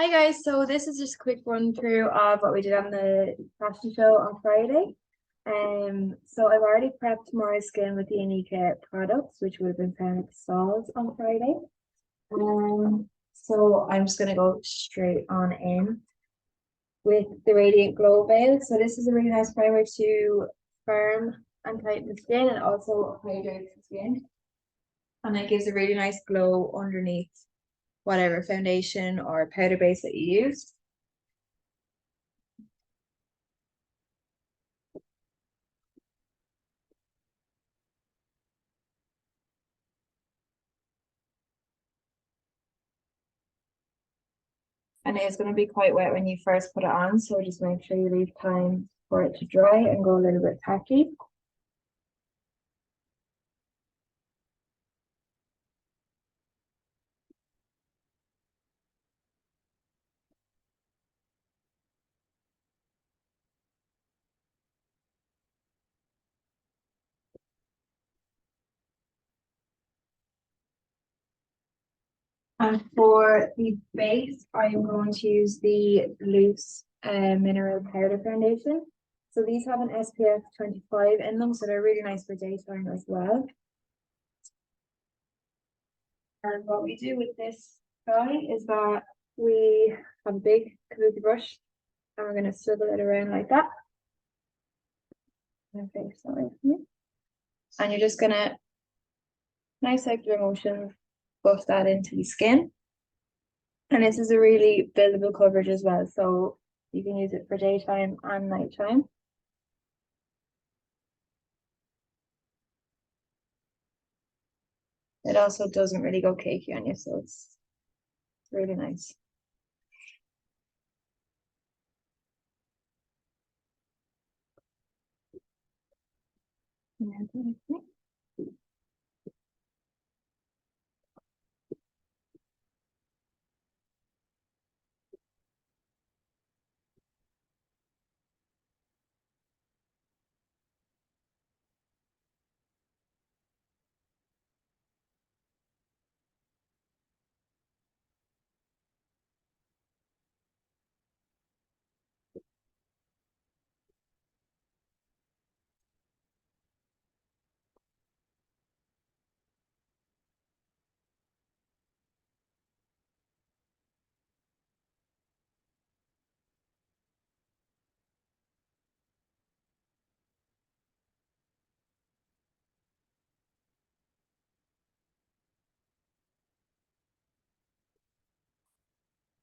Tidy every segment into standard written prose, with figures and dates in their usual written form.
Hi guys, so this is just a quick run through of what we did on the fashion show on Friday. So I've already prepped my skin with the Inika products, which would have been found at the stalls on Friday. So I'm just gonna go straight on in with the Radiant Glow Veil. So this is a really nice primer to firm and tighten the skin and also hydrate the skin. And it gives a really nice glow underneath whatever foundation or powder base that you use. And it is going to be quite wet when you first put it on, so just make sure you leave time for it to dry and go a little bit tacky. And for the base, I am going to use the loose mineral powder foundation. So these have an SPF 25 in them, so they're really nice for daytime as well. And what we do with this guy is that we have a big kabuki brush and we're going to swivel it around like that. Okay, sorry. And you're just going to, nice circular motion, buff that into the skin. And this is a really buildable coverage as well, so you can use it for daytime and nighttime. It also doesn't really go cakey on you, so it's really nice.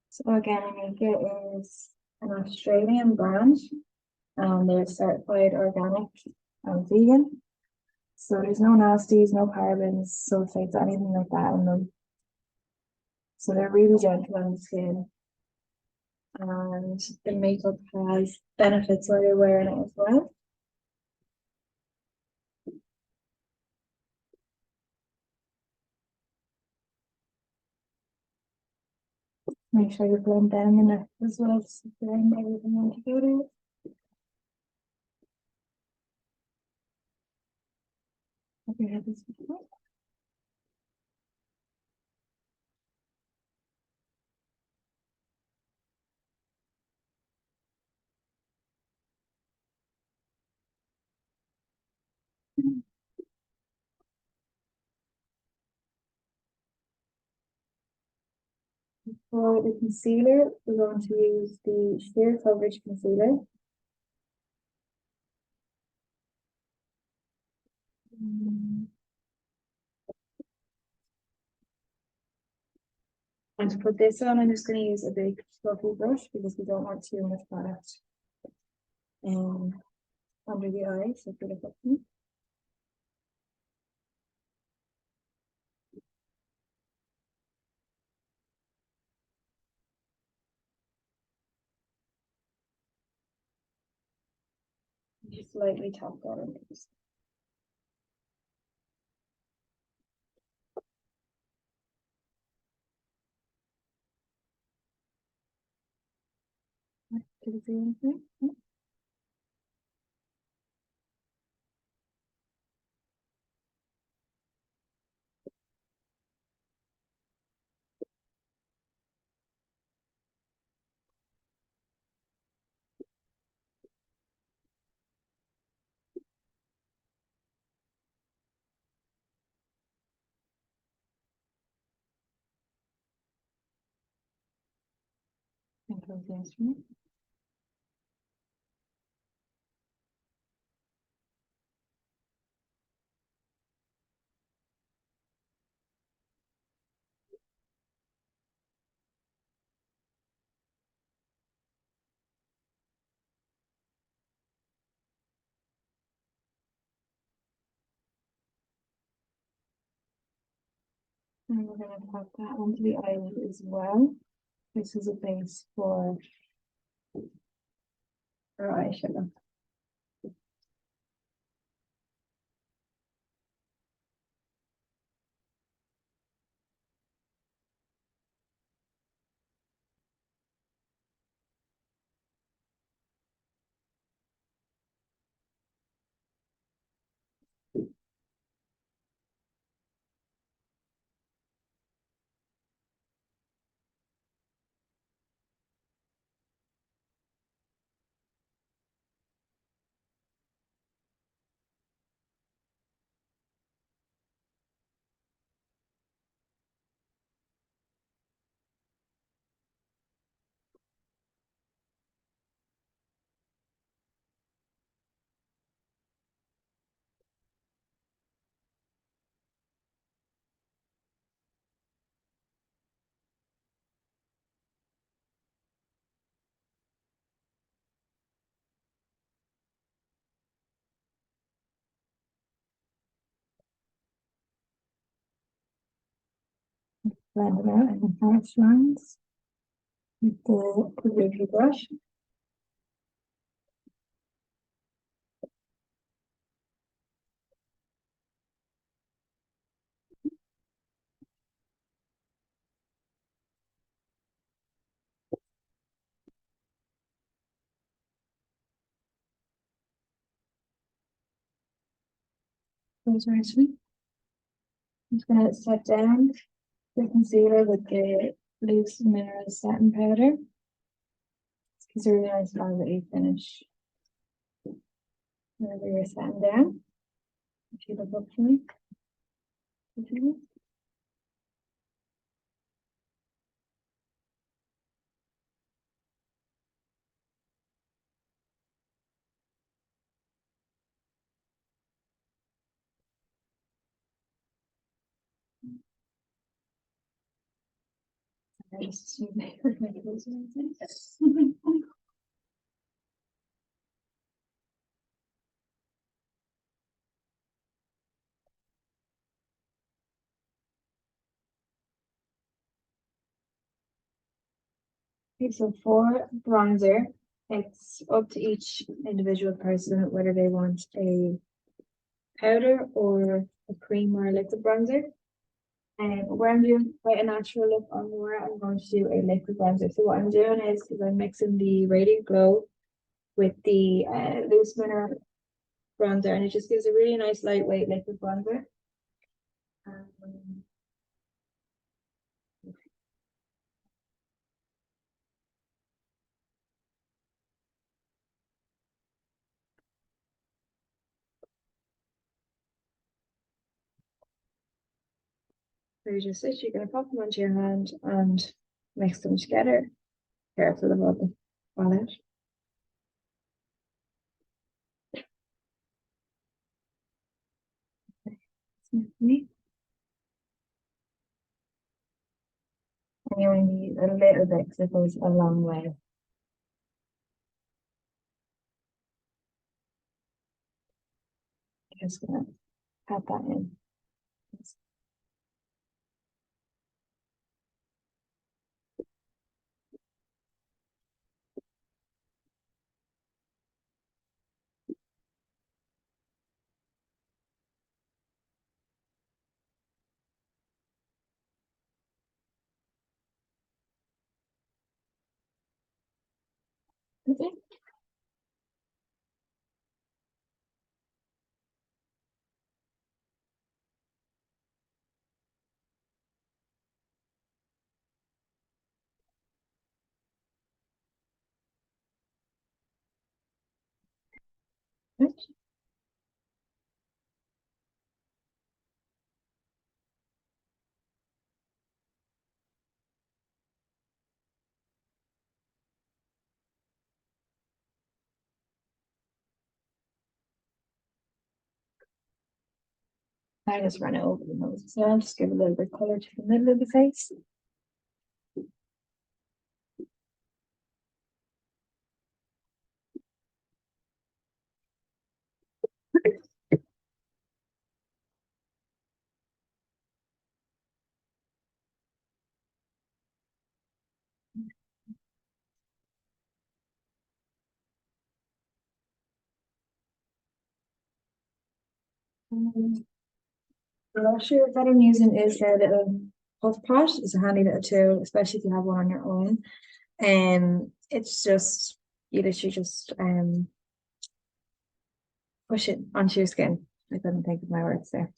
So again, Inika is an Australian brand and they're certified organic and vegan. So there's no nasties, no parabens, sulfates, anything like that in them. So they're really gentle on the skin. And the makeup has benefits while you're wearing it as well. Make sure you blend down the neck as well, just to blend everything in together. Have you had this before? For the concealer, we're going to use the Sheer Coverage Concealer. And to put this on, I'm just going to use a big fluffy brush because we don't want too much product under the eyes. So put it up. Just lightly tap that on. Can you see anything? And close the instrument. And we're going to pop that onto the eyelid as well. This is a base for our eyeshadow. Blend it out in the harsh lines with the wavy brush. Those nicely. I'm just going to set down the concealer with the loose mineral satin powder. This gives a really nice velvety finish whenever you're setting down. If you look up for me. I just assume they heard my clothes. Okay, so for bronzer, it's up to each individual person whether they want a powder or a cream or a liquid bronzer. And where I'm doing quite a natural look on Laura, I'm going to do a liquid bronzer. So what I'm doing is I'm mixing the Radiant Glow with the loose mineral bronzer, and it just gives a really nice lightweight liquid bronzer. Um, so you just you're gonna pop them onto your hand and mix them together. Careful about the fall out. And you only need a little bit because it goes a long way. Just gonna add that in. Okay. Good. I just run it over the nose as well, just give a little bit of color to the middle of the face. Um, The blusher that I'm using is a little puff pot. It's a handy little tool, especially if you have one on your own. It's just you literally just push it onto your skin. I couldn't think of my words there.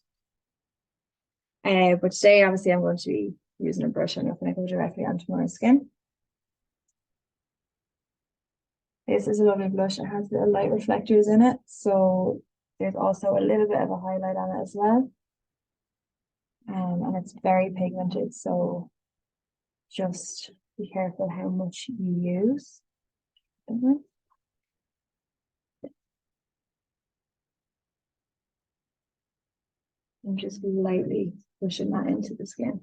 But today, obviously, I'm going to be using a brush. I'm not going to go directly onto my skin. This is a lovely blush. It has little light reflectors in it, so there's also a little bit of a highlight on it as well. And it's very pigmented, so just be careful how much you use. And just lightly pushing that into the skin.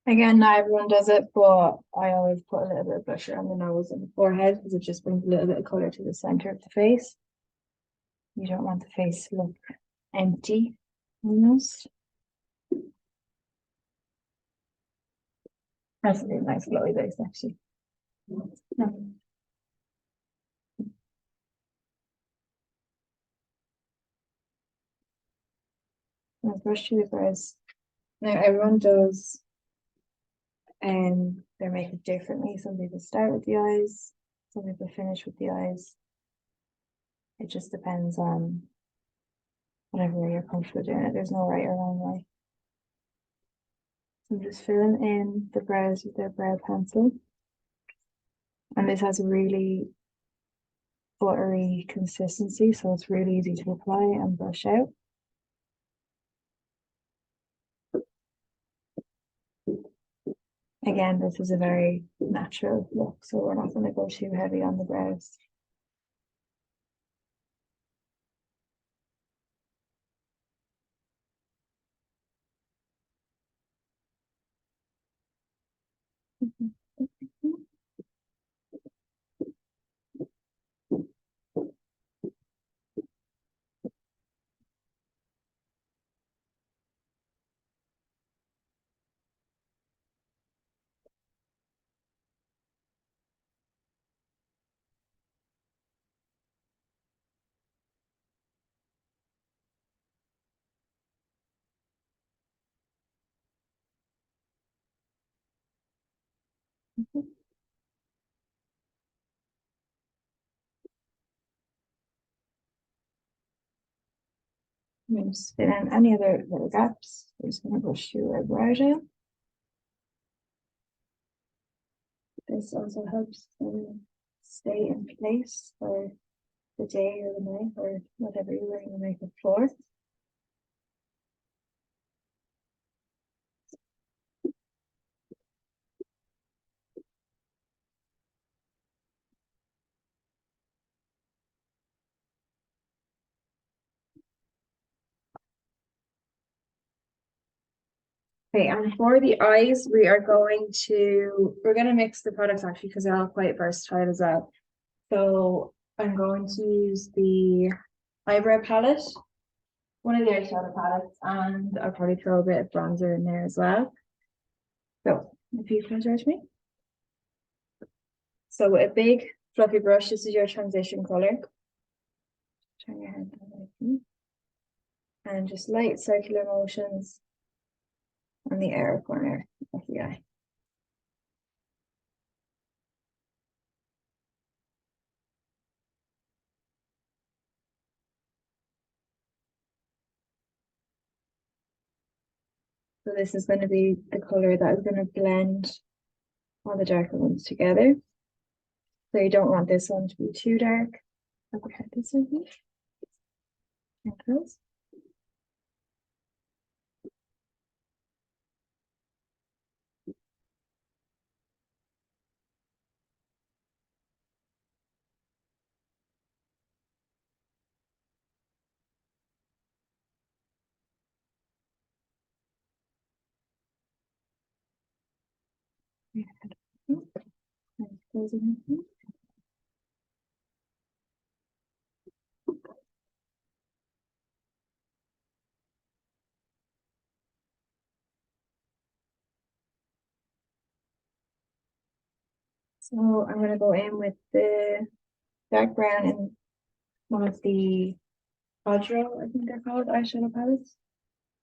Again, not everyone does it, but I always put a little bit of blusher on the nose and the forehead because it just brings a little bit of color to the center of the face. You don't want the face to look empty almost. That's a really nice glowy base actually. Let's brush through the brows. Now everyone does their makeup differently. Some people start with the eyes, some people finish with the eyes. It just depends on whatever way you're comfortable doing it. There's no right or wrong way. So I'm just filling in the brows with their brow pencil. And this has a really buttery consistency, so it's really easy to apply and brush out. Again, this is a very natural look, so we're not going to go too heavy on the brows. Just fill in any other little gaps. We're just going to brush through our brow gel. This also helps them stay in place for the day or the night or whatever you're wearing your makeup for. Okay, and for the eyes, we're going to mix the products actually because they're all quite versatile as well. So I'm going to use the eyebrow palette, one of the eyeshadow palettes, and I'll probably throw a bit of bronzer in there as well. So if you can judge me. So with a big fluffy brush, this is your transition color. Turn your hand and just light circular motions on the outer corner of the eye. So this is going to be the color that is going to blend all the darker ones together. So you don't want this one to be too dark. Okay, this one here. And close. So I'm gonna go in with the dark brown and one of the Quadro, I think they're called, eyeshadow palettes,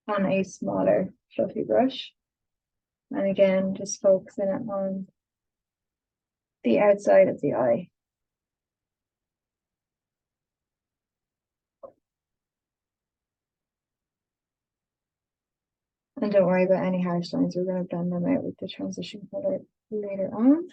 on a smaller fluffy brush. And again, just focusing it on the outside of the eye. And don't worry about any harsh lines, we're going to blend them out with the transition color later on.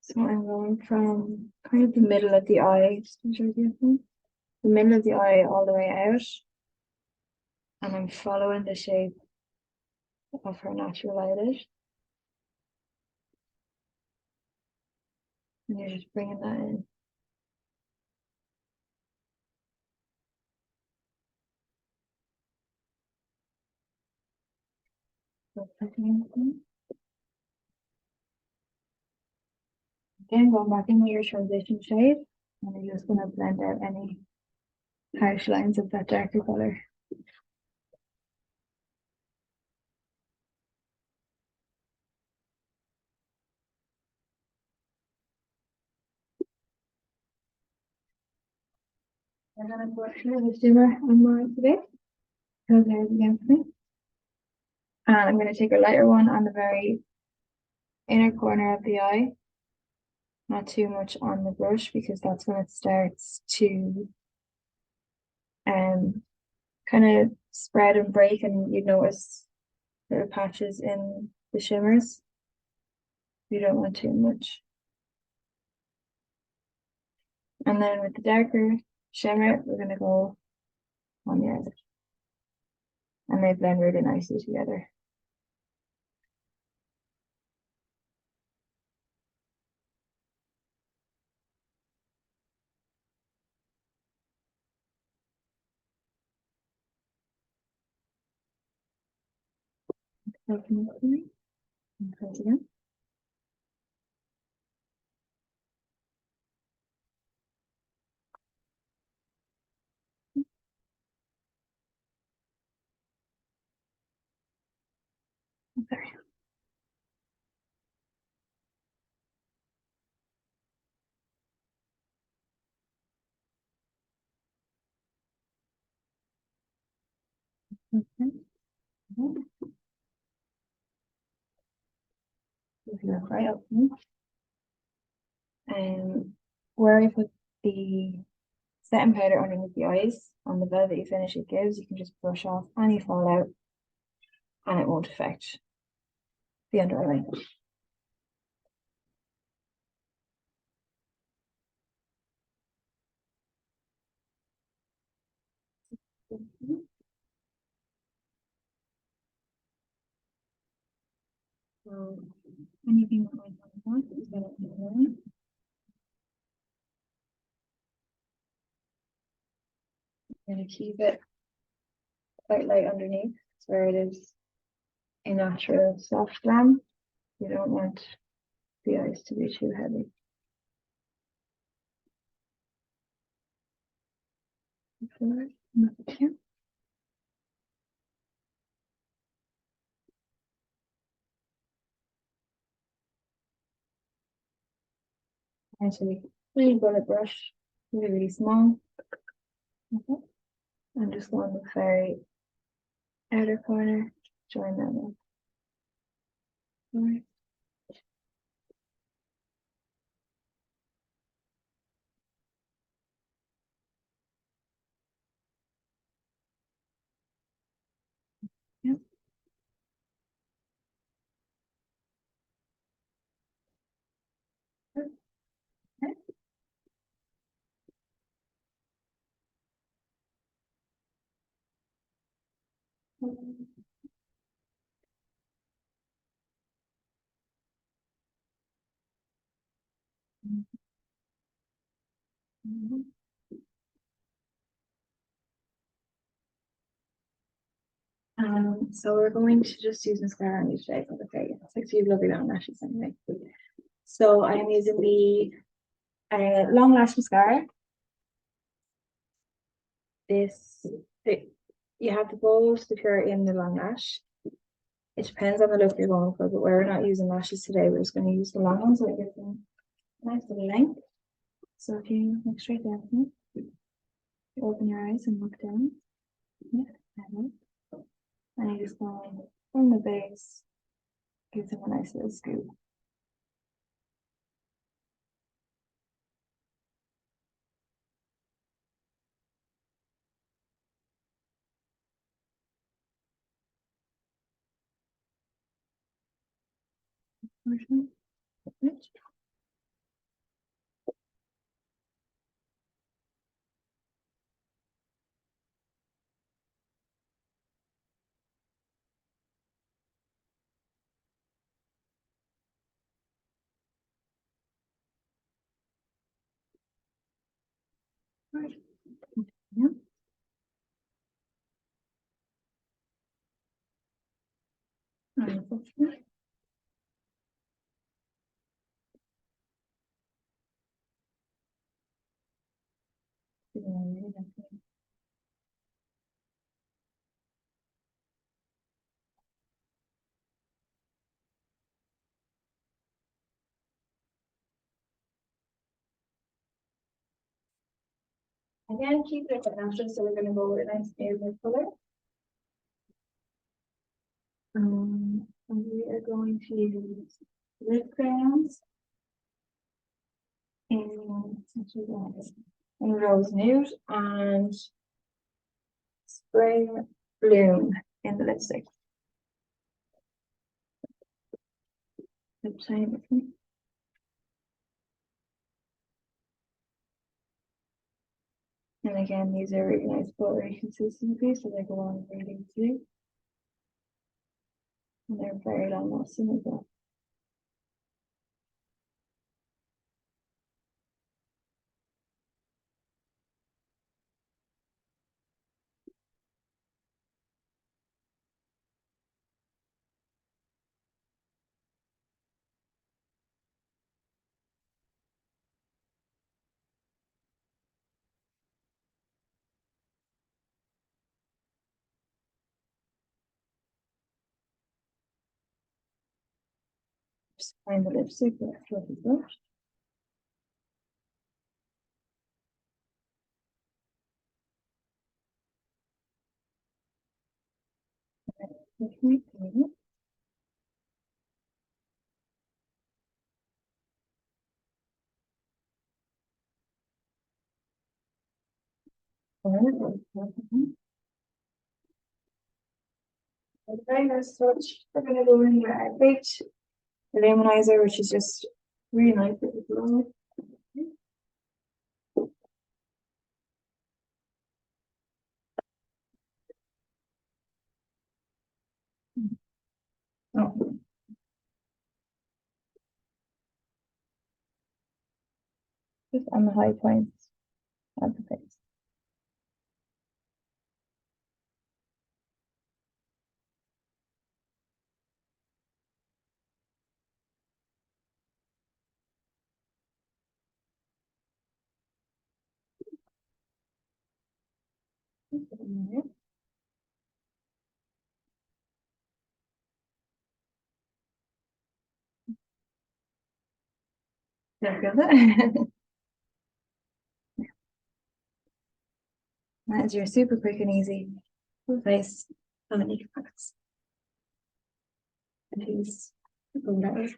So I'm going from kind of the middle of the eye, just to show you the middle of the eye all the way out. And I'm following the shape of her natural eyelid. And you're just bringing that in. Again, going back into your transition shade, and you're just going to blend out any harsh lines of that darker color. I'm going to go through the shimmer on my today, because there's again for me. And I'm going to take a lighter one on the very inner corner of the eye, not too much on the brush, because that's when it starts to kind of spread and break, and you notice little patches in the shimmers. You don't want too much. And then with the darker shimmer, we're going to go on the edge. And they blend really nicely together. And close again. Sorry. Okay. If you look right up, and where I put the setting powder underneath the eyes on the velvety finish it gives, you can just brush off any fallout and it won't affect the under eye line. So anything that might want is going to I'm going to keep it quite light underneath, where it is a natural soft glam. You don't want the eyes to be too heavy. Actually, really bullet brush, really, really small. Okay. I'm just going the very outer corner, join that in. Right. Yep. Okay. So we're going to just use mascara on you today for the day. It's like, so you have lovely long lashes anyway. So I am using the long lash mascara. This, you have the bold if you're in the long lash. It depends on the look you're going for, but we're not using lashes today. We're just going to use the long ones so it gives them a nice little length. So if you look straight down from me, open your eyes and look down. Yeah, and you just go from the base, give them a nice little scoop. Yeah. Again, keep it natural, so we're going to go with a nice favorite color. And we are going to use lip crayons in Rose Nude and Spring Bloom in the lipstick. Lip shine with me. And again, these are really nice buttery consistency, so they go on really easily. And they're very long lasting as well. Just find the lipstick that's what is left. Okay, let's switch. We're gonna go in with our baked luminizer, which is just really nice with the glow. Oh, just on the high points of the face. Yeah, feel that? That is your super quick and easy face on the Inika products. And he's going that way.